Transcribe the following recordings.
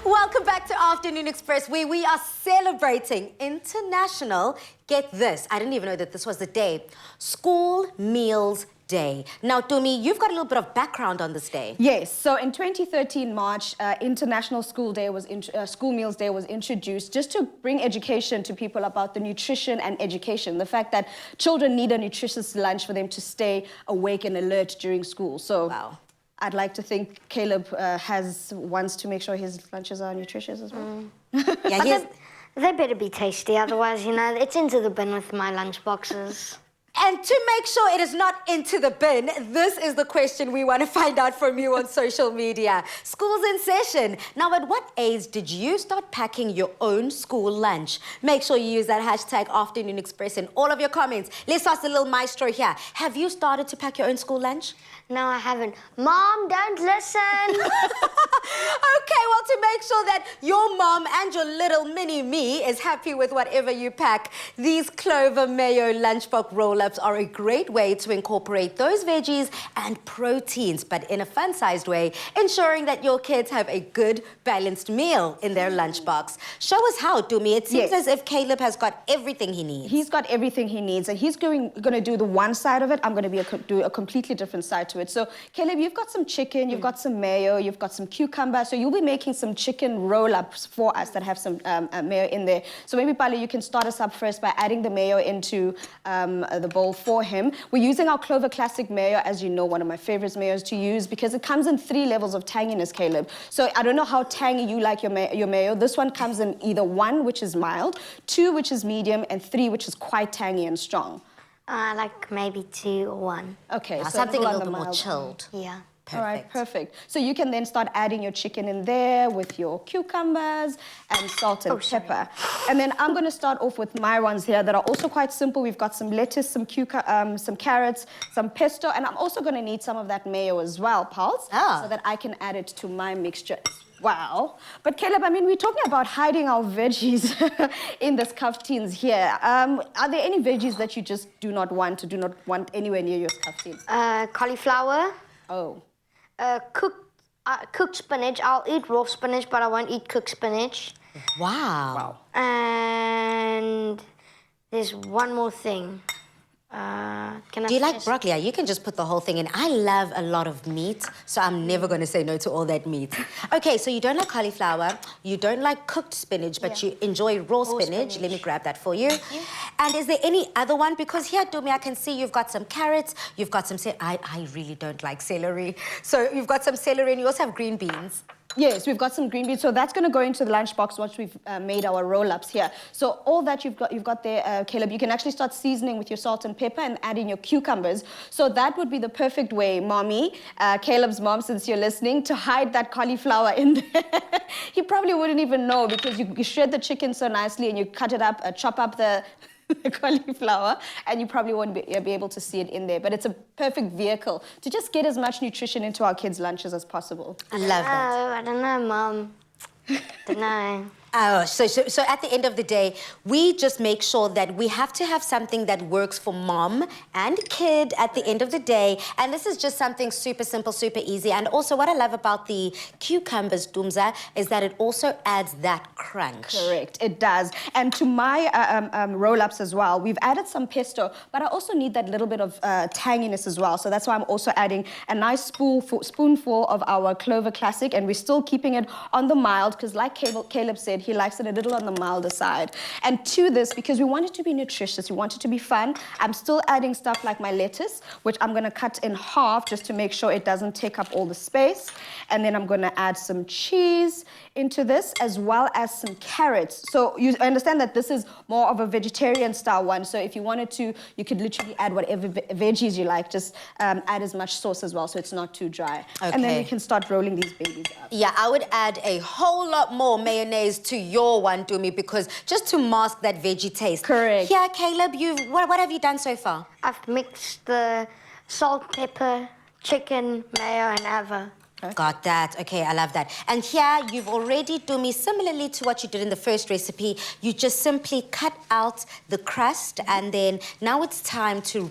Welcome back to Afternoon Express, where we are celebrating International, get this, I didn't even know that this was the day, School Meals Day. Now, Tumi, you've got a little bit of background on this day. Yes, so in 2013 March, International School Meals Day was introduced just to bring education to people about the nutrition and education, the fact that children need a nutritious lunch for them to stay awake and alert during school. So. Wow. I'd like to think Caleb wants to make sure his lunches are nutritious as well. Yeah, they better be tasty, otherwise, you know, it's into the bin with my lunch boxes. And to make sure it is not into the bin, this is the question we want to find out from you on social media. School's in session. Now, at what age did you start packing your own school lunch? Make sure you use that hashtag Afternoon Express in all of your comments. Let's ask the little maestro here. Have you started to pack your own school lunch? No, I haven't. Mom, don't listen. Okay, well, to make sure that your mom and your little mini me is happy with whatever you pack, these Clover Mayo lunchbox roll-ups are a great way to incorporate those veggies and proteins, but in a fun-sized way, ensuring that your kids have a good, balanced meal in their lunchbox. Show us how, Tumi. It seems as if Caleb has got everything he needs. He's got everything he needs, and he's going to do the one side of it. I'm going to do a completely different side to it. So, Caleb, you've got some chicken, you've got some mayo, you've got some cucumber, so you'll be making some chicken roll-ups for us that have some mayo in there. So maybe, Pali, you can start us up first by adding the mayo into the bowl for him. We're using our Clover Classic mayo, as you know, one of my favorite mayos to use, because it comes in 3 levels of tanginess, Caleb. So I don't know how tangy you like your mayo. This one comes in either 1, which is mild, 2, which is medium, and 3, which is quite tangy and strong. Like maybe 2 or 1. Okay, so something a little bit more chilled. Yeah. Perfect. All right, perfect. So you can then start adding your chicken in there with your cucumbers and salt and pepper. And then I'm going to start off with my ones here that are also quite simple. We've got some lettuce, some carrots, some pesto, and I'm also going to need some of that mayo as well, Pulse, so that I can add it to my mixture. Wow. But Caleb, I mean, we're talking about hiding our veggies in the scuffteens here. Are there any veggies that you just do not want anywhere near your scuffteen? Cauliflower. Oh. Cooked spinach. I'll eat raw spinach, but I won't eat cooked spinach. Wow. And there's one more thing. Do you like broccoli? Yeah, you can just put the whole thing in. I love a lot of meat, so I'm never going to say no to all that meat. Okay, so you don't like cauliflower, you don't like cooked spinach, but you enjoy raw spinach. Let me grab that for you. And is there any other one? Because here, Tumi, I can see you've got some carrots, you've got some... I really don't like celery. So you've got some celery and you also have green beans. Yes, we've got some green beans, so that's going to go into the lunchbox once we've made our roll-ups here. So all that you've got there, Caleb, you can actually start seasoning with your salt and pepper and adding your cucumbers. So that would be the perfect way, Mommy, Caleb's mom, since you're listening, to hide that cauliflower in there. He probably wouldn't even know because you shred the chicken so nicely and you cut it up, chop up the cauliflower, and you probably won't be able to see it in there. But it's a perfect vehicle to just get as much nutrition into our kids' lunches as possible. I love that. I don't know, Mom. Don't know. Oh, so at the end of the day, we just make sure that we have to have something that works for mom and kid at the end of the day. And this is just something super simple, super easy. And also what I love about the cucumbers, Dumza, is that it also adds that crunch. Correct, it does. And to my roll-ups as well, we've added some pesto, but I also need that little bit of tanginess as well. So that's why I'm also adding a nice spoonful of our Clover Classic, and we're still keeping it on the mild, because like Caleb said, he likes it a little on the milder side. And to this, because we want it to be nutritious, we want it to be fun, I'm still adding stuff like my lettuce, which I'm going to cut in half just to make sure it doesn't take up all the space. And then I'm going to add some cheese into this, as well as some carrots. So you understand that this is more of a vegetarian style one. So if you wanted to, you could literally add whatever veggies you like. Just add as much sauce as well, so it's not too dry. Okay. And then we can start rolling these babies up. Yeah, I would add a whole lot more mayonnaise to your one, Tumi, because just to mask that veggie taste. Correct. Yeah, Caleb, what have you done so far? I've mixed the salt, pepper, chicken, mayo, and ava. Got that. Okay, I love that. And here you've already, Tumi, similarly to what you did in the first recipe, you just simply cut out the crust, and then now it's time to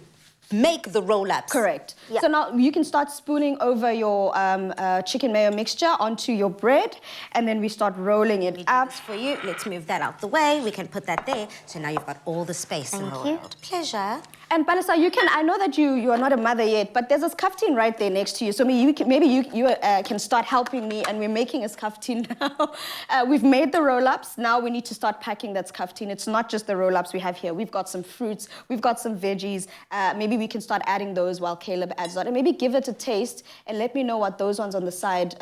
make the roll-ups. Correct. Yeah. So now you can start spooning over your chicken mayo mixture onto your bread, and then we start rolling it up. This for you. Let's move that out the way. We can put that there. So now you've got all the space in the Thank you. world. Pleasure. And Palisa, you can. I know that you are not a mother yet, but there's a skaftin right there next to you. So maybe you can start helping me, and we're making a skaftin now. We've made the roll-ups. Now we need to start packing that skaftin. It's not just the roll-ups we have here. We've got some fruits. We've got some veggies. Maybe we can start adding those while Caleb adds that, and maybe give it a taste and let me know what those ones on the side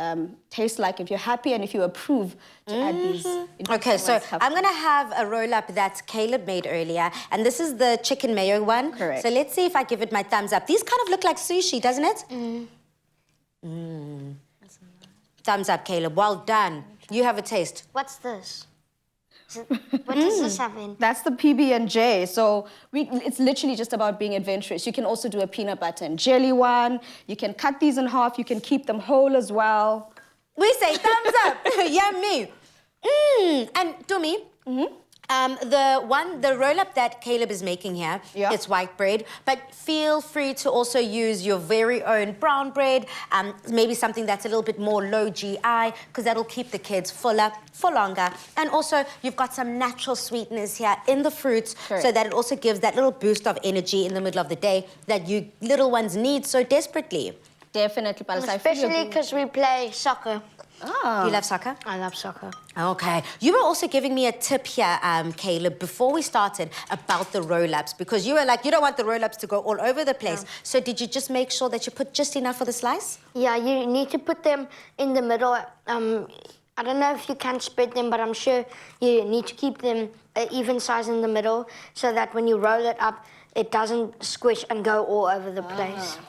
taste like. If you're happy and if you approve to add these. Okay, so I'm gonna have a roll-up that Caleb made earlier, and this is the chicken mayo one. Correct. So let's see if I give it my thumbs up. These kind of look like sushi, doesn't it? Thumbs up, Caleb. Well done. You have a taste. What's this? What does this have in? That's the PB&J. So it's literally just about being adventurous. You can also do a peanut butter and jelly one. You can cut these in half. You can keep them whole as well. We say thumbs up. Yummy. And Tumi, the roll-up that Caleb is making here, it's white bread, but feel free to also use your very own brown bread, maybe something that's a little bit more low GI, because that'll keep the kids fuller for longer. And also, you've got some natural sweetness here in the fruits, so that it also gives that little boost of energy in the middle of the day that you little ones need so desperately. Definitely, Palisa. Especially because we play soccer. You love soccer? I love soccer. Okay. You were also giving me a tip here, Caleb, before we started about the roll-ups, because you were like, you don't want the roll-ups to go all over the place. So did you just make sure that you put just enough for the slice? Yeah, you need to put them in the middle. I don't know if you can spread them, but I'm sure you need to keep them an even size in the middle so that when you roll it up, it doesn't squish and go all over the place.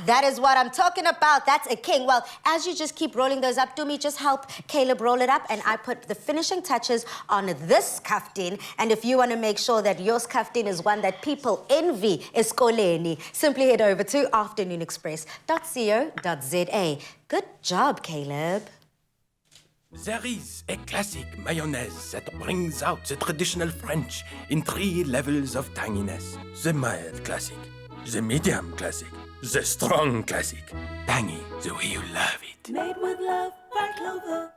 That is what I'm talking about. That's a king. Well, as you just keep rolling those up, Dumi, just help Caleb roll it up, and I put the finishing touches on this skaftin. And if you want to make sure that your skaftin is one that people envy eskoleni, simply head over to afternoonexpress.co.za. Good job, Caleb. There is a classic mayonnaise that brings out the traditional French in 3 levels of tanginess. The mild classic, the medium classic, the strong classic. Tangy the way you love it. Made with love by Clover.